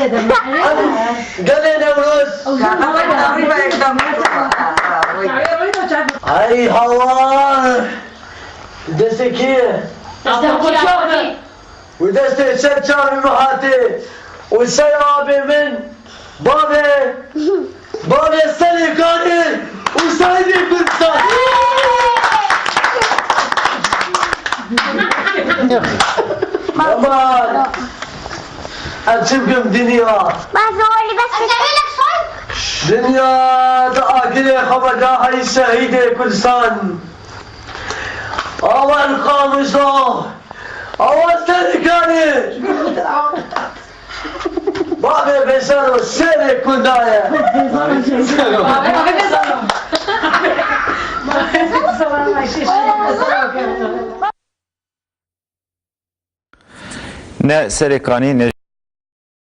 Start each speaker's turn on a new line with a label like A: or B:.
A: قال نوروز هاي هوار دستكيه ودست شرشار المحاتي والسيابي من بابي السليكاني وسعيدي كردستان aman açıkım dünya dünyada akile habada hay şehide Kurdistan aval kamuso aval serikani Babe besaro sere kundaya
B: Ne Serekani ne